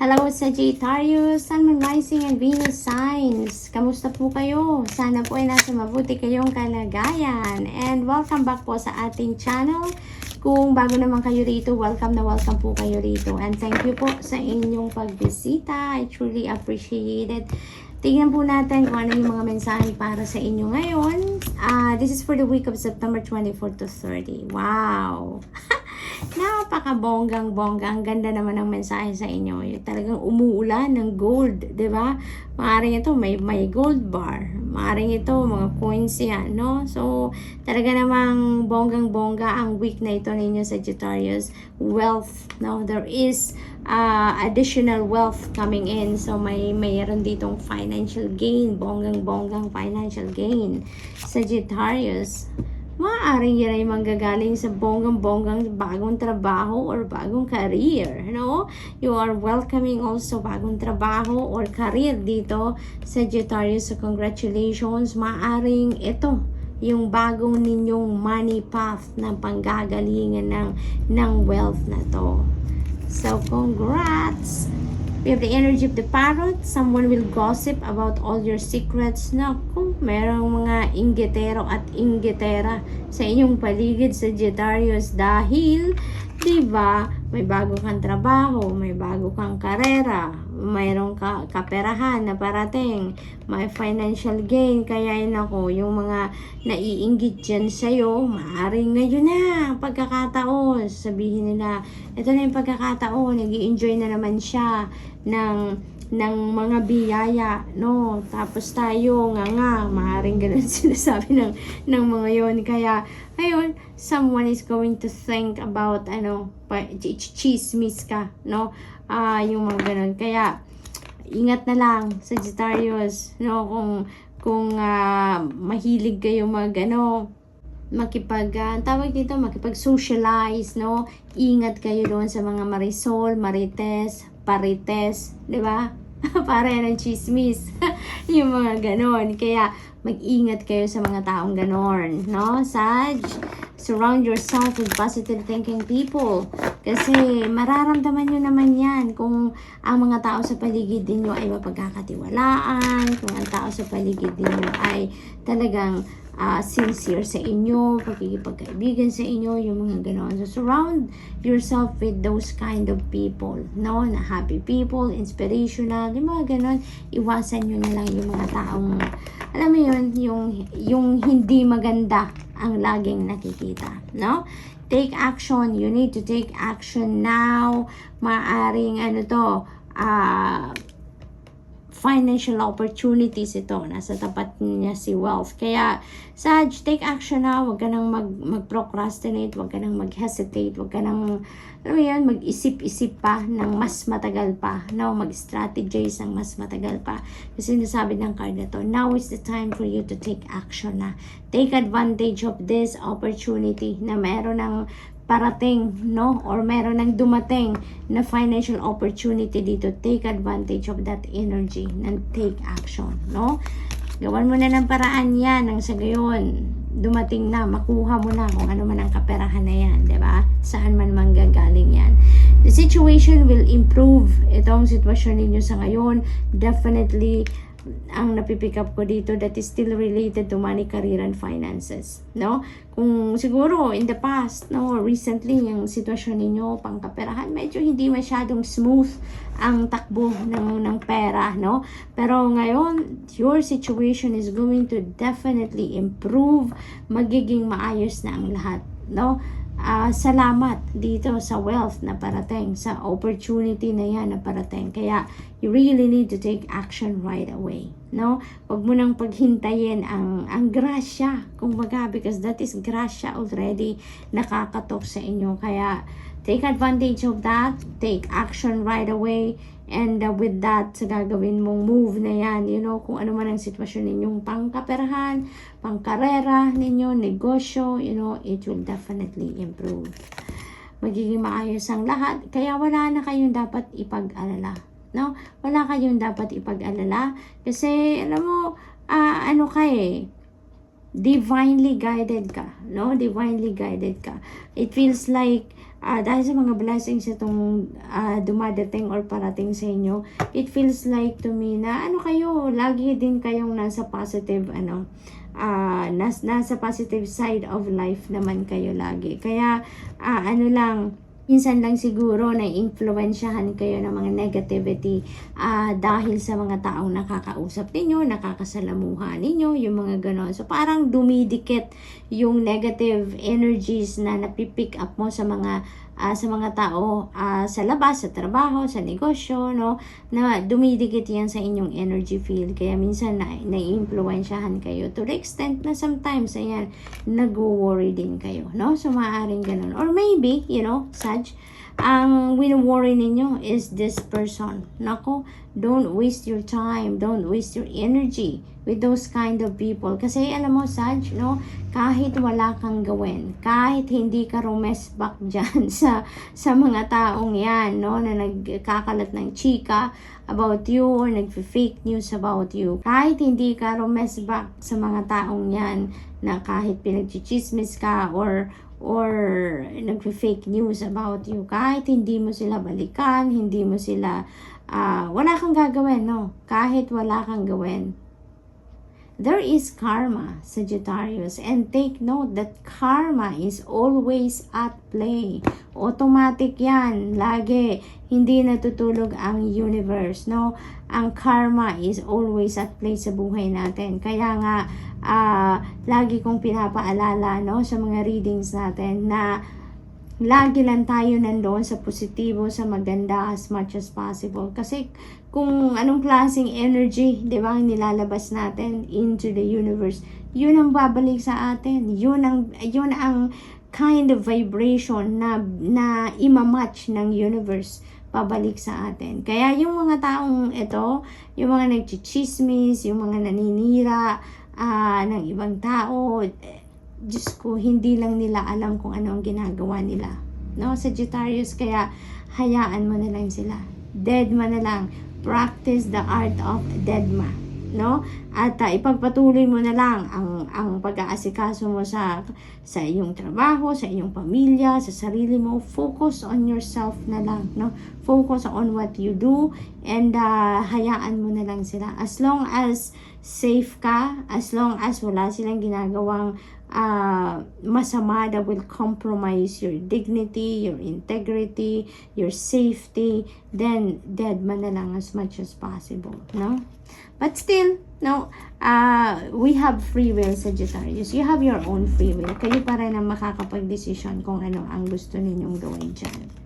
Hello Sagittarius, Sun, Moon, Rising, and Venus signs. Kamusta po kayo? Sana po ay nasa mabuti kayong kalagayan. And welcome back po sa ating channel. Kung bago naman kayo rito, welcome na welcome po kayo rito. And thank you po sa inyong pagbisita. I truly appreciate it. Tingnan po natin kung ano yung mga mensahe para sa inyo ngayon. This is for the week of September 24 to 30. Wow! Napaka-bonggang-bongga. Ang ganda naman ng mensahe sa inyo. Yung talagang umuulan ng gold, di ba? Maaring ito, may gold bar. Maaring ito, mga coins yan, no? So, talaga namang bonggang-bongga ang week na ito ninyo, Sagittarius. Wealth, no? There is additional wealth coming in. So, mayroon ditong financial gain. Bonggang-bonggang financial gain. Sagittarius. Maaaring yan ay manggagaling sa bonggang-bonggang bagong trabaho or bagong career, no? You are welcoming also bagong trabaho or career dito, Sagittarius. So, congratulations. Maaaring ito yung bagong ninyong money path na panggagalingan ng wealth na to. So, congrats! We have the energy of the parrot. Someone will gossip about all your secrets. Naku, merong mga inggitero at inggitera sa inyong paligid, Sagittarius. Dahil, diba, may bago kang trabaho, may bago kang karera, mayroong kaperahan na parating, may financial gain. Kaya nako, yung mga naiinggit dyan sa'yo, maaaring ngayon na pagkakataon. Sabihin nila, ito na yung pagkakataon, nag-i-enjoy na naman siya ng mga biyaya, no? Tapos tayo nga, maaaring ganun sinasabi ng mga yon. Kaya, ayun, someone is going to think about, chismis ka, no? Yung mga ganun. Kaya, ingat na lang, Sagittarius, no? Kung mahilig kayo makipag-socialize, no? Ingat kayo doon sa mga marisol, marites, parites, di ba? Para yan ang chismis. Yung mga ganon. Kaya, mag-ingat kayo sa mga taong ganon, no? Sag, surround yourself with positive thinking people. Kasi, mararamdaman nyo naman yan kung ang mga tao sa paligid ninyo ay mapagkakatiwalaan, kung ang tao sa paligid ninyo ay talagang sincere sa inyo, pagkikipagkaibigan sa inyo, yung mga ganon. So, surround yourself with those kind of people, no? Na happy people, inspirational, yung mga ganon. Iwasan nyo na lang yung mga taong, alam mo yun, yung hindi maganda ang laging nakikita, no? Take action. You need to take action now. Maaring financial opportunities ito. Nasa tapat niya si wealth. Kaya, Sag, take action na. Huwag ka nang mag-procrastinate. Huwag ka nang mag-hesitate. Huwag ka nang, mag-isip-isip pa ng mas matagal pa. No? Mag-strategize ng mas matagal pa. Kasi nasabi ng card na to, now is the time for you to take action na. Take advantage of this opportunity na meron ng parating, no? Or meron ng dumating na financial opportunity dito. Take advantage of that energy and take action, no? Gawan mo na ng paraan yan nang sa gayon dumating na, makuha mo na kung ano man ang kaperahan na yan, di ba? Saan man manggagaling yan. The situation will improve. Itong sitwasyon ninyo sa ngayon, definitely ang napipick up ko dito that is still related to money, career, and finances, no? Kung siguro in the past, no, recently yung sitwasyon ninyo pangkaperahan medyo hindi masyadong smooth ang takbo ng pera, no? Pero ngayon your situation is going to definitely improve, magiging maayos na ang lahat, no? Salamat dito sa wealth na parating, sa opportunity na yan na parating. Kaya, you really need to take action right away, no? Huwag mo nang paghintayin ang grasya, kumbaga, because that is grasya already nakakatok sa inyo. Kaya, take advantage of that, take action right away, and with that, sa gagawin mong move na yan, kung ano man ang sitwasyon ninyong pangkaperahan, pangkarera ninyo, negosyo, it will definitely improve. Magiging maayos ang lahat, kaya wala na kayong dapat ipag-alala, no? Wala kayong dapat ipag-alala, kasi, alam mo, divinely guided ka, no? Divinely guided ka. It feels like, dahil sa mga blessings itong dumadating or parating sa inyo, it feels like to me na kayo, lagi din kayong nasa positive, nasa positive side of life naman kayo lagi. Kaya, minsan lang siguro na influensyahan kayo ng mga negativity dahil sa mga taong nakakausap ninyo, nakakasalamuha ninyo, yung mga ganon. So parang dumidikit yung negative energies na napipick up mo sa mga tao sa labas, sa trabaho, sa negosyo, no? Na dumidikit yan sa inyong energy field. Kaya minsan na-influensyahan kayo to the extent na sometimes, ayan, nag-worry din kayo, no? So maaaring ganun. Or maybe, Sag, ang win-worry ninyo is this person. Nako, don't waste your time, don't waste your energy with those kind of people. Kasi alam mo, Sag, no, kahit wala kang gawin, kahit hindi ka rumesbak dyan sa mga taong yan, no, na nagkakalat ng chika about you or nag-fake news about you, kahit hindi ka rumesbak sa mga taong yan, na kahit pinagchichismis ka or nag-fake news about you, kahit hindi mo sila balikan, hindi mo sila, wala kang gagawin, no? Kahit wala kang gawin. There is karma, Sagittarius, and take note that karma is always at play. Automatic yan, lagi. Hindi natutulog ang universe, no? Ang karma is always at play sa buhay natin. Kaya nga, lagi kong pinapaalala, no, sa mga readings natin na lagi lang tayo nandoon sa positibo, sa maganda as much as possible. Kasi kung anong klaseng energy, di ba, nilalabas natin into the universe, yun ang babalik sa atin. Yun ang kind of vibration na imamatch ng universe pabalik sa atin. Kaya yung mga taong ito, yung mga nagchichismis, yung mga naninira ng ibang tao, Diyos ko, hindi lang nila alam kung ano ang ginagawa nila, no, Sagittarius. Kaya hayaan mo na lang sila, deadma na lang, practice the art of deadma, no, at ipagpatuloy mo na lang ang pag-aasikaso mo sa iyong trabaho, sa iyong pamilya, sa sarili mo. Focus on yourself na lang, no, focus on what you do, and hayaan mo na lang sila, as long as safe ka, as long as wala silang ginagawang masama that will compromise your dignity, your integrity, your safety, then deadma na lang as much as possible, no? But still, no, we have free will, Sagittarius. You have your own free will. Kayo pa rin ang makakapag-desisyon kung ano ang gusto ninyong gawin dyan.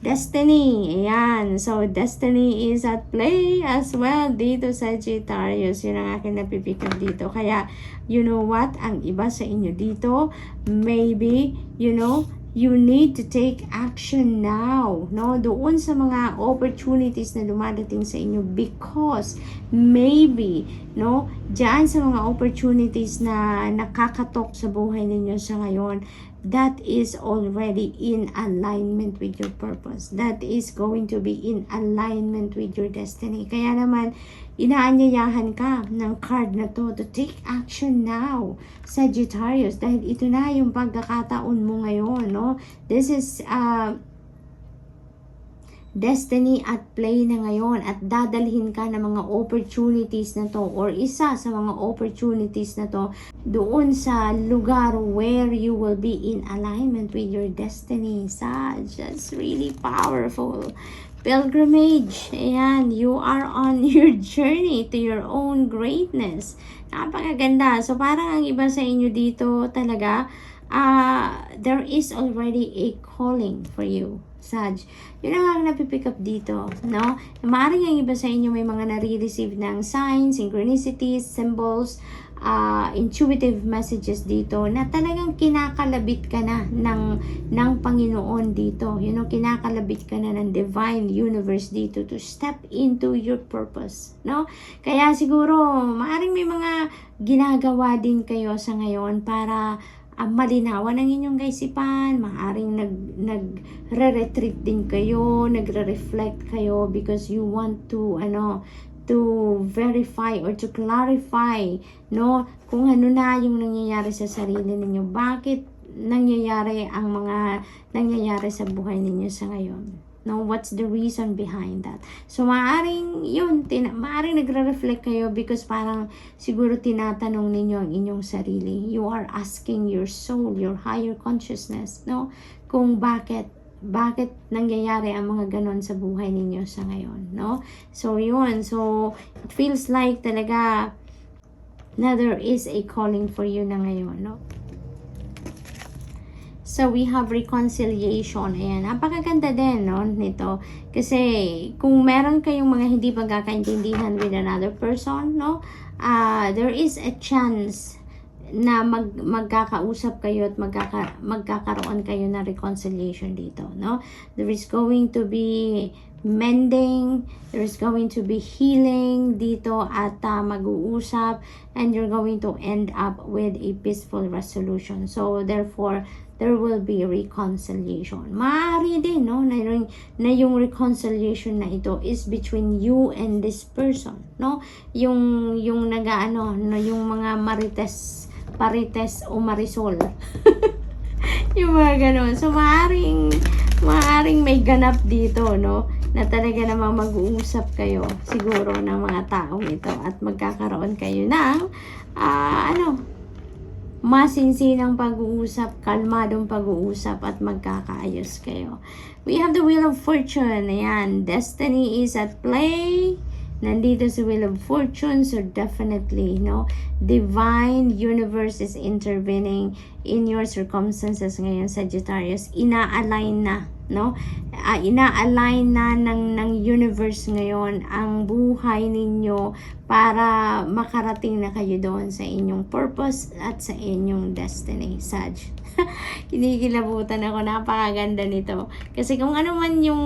Destiny, ayan. So, destiny is at play as well dito sa Sagittarius. Yun ang akin napipick up dito. Kaya, you know what? Ang iba sa inyo dito, maybe, you need to take action now, no? Doon sa mga opportunities na dumadating sa inyo, because maybe, no, diyan sa mga opportunities na nakakatok sa buhay ninyo sa ngayon, that is already in alignment with your purpose. That is going to be in alignment with your destiny. Kaya naman, inaanyayahan ka ng card na to take action now, Sagittarius, dahil ito na yung pagkakataon mo ngayon, no? This is destiny at play na ngayon, at dadalhin ka ng mga opportunities na to, or isa sa mga opportunities na to, doon sa lugar where you will be in alignment with your destiny. That's really powerful. Pilgrimage, ayan, you are on your journey to your own greatness. Napakaganda. So parang ang iba sa inyo dito talaga, there is already a calling for you, Sag. Yun ang napipick up dito, no? Maaaring ang iba sa inyo may mga nare-receive ng signs, synchronicities, symbols, intuitive messages dito na talagang kinakalabit ka na ng Panginoon dito. Kinakalabit ka na ng divine universe dito to step into your purpose, no? Kaya siguro maaaring may mga ginagawa din kayo sa ngayon para malinawan ang inyong kaisipan. Maaaring nagre-retreat din kayo, nagre-reflect kayo because you want to verify or to clarify, no, kung ano na yung nangyayari sa sarili ninyo. Bakit nangyayari ang mga nangyayari sa buhay ninyo sa ngayon? No, what's the reason behind that? So, maaring yun, maaring nagre-reflect kayo because parang siguro tinatanong ninyo ang inyong sarili. You are asking your soul, your higher consciousness, no? Kung bakit nangyayari ang mga ganon sa buhay ninyo sa ngayon, no? So, yun. So, it feels like talaga na there is a calling for you na ngayon, no? So, we have reconciliation. Ayan, napakaganda din, no, nito. Kasi, kung meron kayong mga hindi pagkakaintindihan with another person, no, there is a chance na magkakausap kayo at magkakaroon kayo ng reconciliation dito, no? There is going to be mending, there is going to be healing dito at mag-uusap, and you're going to end up with a peaceful resolution. So, therefore, there will be reconciliation. Maaari din, no, na yung reconciliation na ito is between you and this person, no? Yung nagaano, no, yung mga parites o marisol. Yung mga ganon. So, maaring may ganap dito, no, na talaga namang mag-uusap kayo siguro ng mga taong ito at magkakaroon kayo ng masinsinang pag-uusap, kalmadong pag-uusap at magkakaayos kayo. We have the Wheel of Fortune. Ayan, destiny is at play. Nandito si Wheel of Fortune. So definitely, no, divine universe is intervening in your circumstances ngayon, Sagittarius. Ina-align na, no? Ina-align na ng universe ngayon ang buhay ninyo para makarating na kayo doon sa inyong purpose at sa inyong destiny, Sag. Kinikilabutan ako, napakaganda nito. Kasi kung ano man yung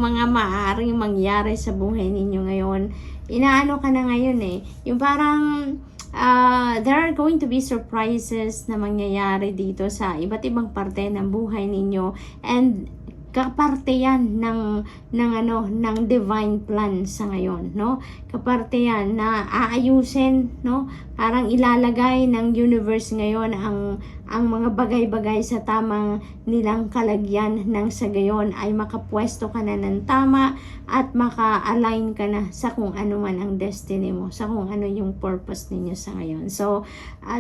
mga maaaring mangyari sa buhay ninyo ngayon, inaano ka na ngayon eh. Yung parang there are going to be surprises na mangyayari dito sa iba't ibang parte ng buhay ninyo, and kaparte yan ng divine plan sa ngayon, no? Kaparte yan na aayusin, no? Parang ilalagay ng universe ngayon ang mga bagay-bagay sa tamang nilang kalagyan, nang sa gayon ay makapwesto ka na ng tama at maka-align ka na sa kung ano man ang destiny mo, sa kung ano yung purpose ninyo sa ngayon. So,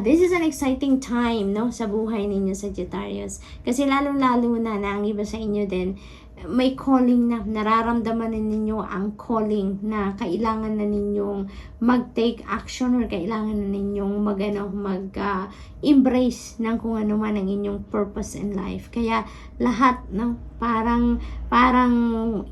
this is an exciting time, no, sa buhay ninyo, Sagittarius. Kasi lalong-lalo na ang iba sa inyo din, may calling na, nararamdaman na ninyo ang calling na kailangan na ninyong mag-take action or kailangan na ninyong mag-embrace ng kung ano man ang inyong purpose in life. Kaya lahat, no, parang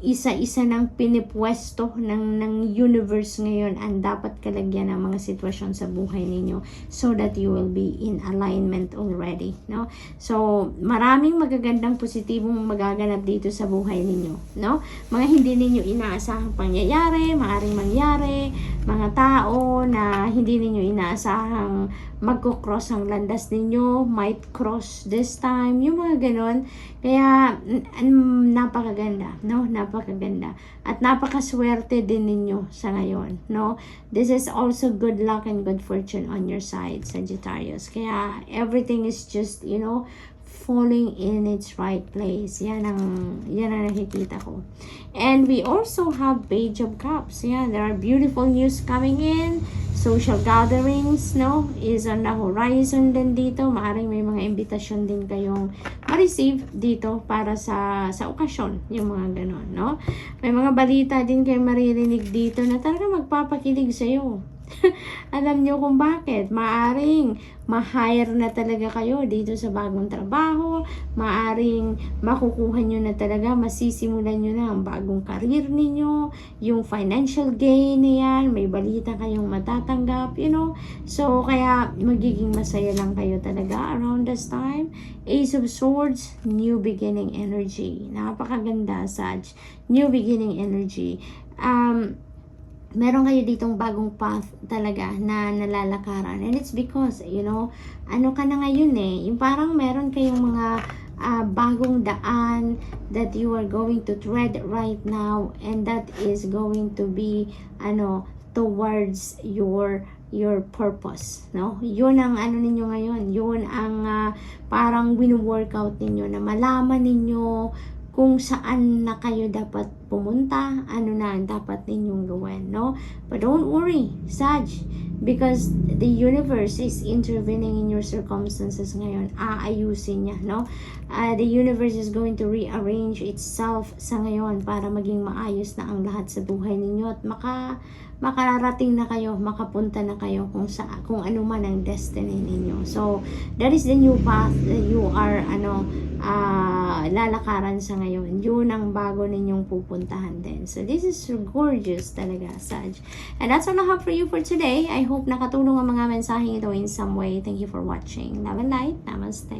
isa-isa ng pinipwesto ng universe ngayon ang dapat kalagyan ng mga sitwasyon sa buhay ninyo so that you will be in alignment already, no? So, maraming magagandang positibong magaganap dito sa buhay ninyo, no? Mga hindi ninyo inaasahang pangyayari, maaaring mangyari, mga tao na hindi ninyo inaasahang magko-cross ang landas ninyo, might cross this time, yung mga ganon. Kaya, napakaganda, no? Napakaganda. At napakaswerte din ninyo sa ngayon, no? This is also good luck and good fortune on your side, Sagittarius. Kaya, everything is just, you know, falling in its right place. Yan ang nakikita ko. And we also have Page of Cups. Yan, there are beautiful news coming in. Social gatherings, no, is on the horizon din dito. Maaring may mga invitation din kayong ma-receive dito para sa okasyon, yung mga ganon, no? May mga balita din kayong maririnig dito na talaga magpapakilig sa'yo. Alam nyo kung bakit. Maaring ma-hire na talaga kayo dito sa bagong trabaho. Maaring makukuha nyo na talaga, masisimulan nyo na ang bagong career ninyo. Yung financial gain na yan, may balita kayong matatanggap, you know. So, kaya magiging masaya lang kayo talaga around this time. Ace of Swords, new beginning energy. Napakaganda, Sag. New beginning energy. Meron kayo ditong bagong path talaga na nalalakaran. And it's because, you know, ano ka na ngayon eh, yung parang meron kayong mga bagong daan that you are going to tread right now, and that is going to be towards your purpose, no? Yun ang ninyo ngayon, yun ang parang wino-workout ninyo, na malaman ninyo kung saan na kayo dapat pumunta, ano na ang dapat ninyong gawin, no? But don't worry, Sag, because the universe is intervening in your circumstances ngayon. Aayusin niya, no? The universe is going to rearrange itself sa ngayon para maging maayos na ang lahat sa buhay ninyo, at makarating na kayo, makapunta na kayo kung ano man ang destiny ninyo. So that is the new path that you are lalakaran sa ngayon. Yun ang bago ninyong pupuntahan din. So this is gorgeous talaga, Sag. And that's all I have for you for today. I hope nakatulong ang mga mensaheng ito in some way. Thank you for watching. Love and light. Namaste.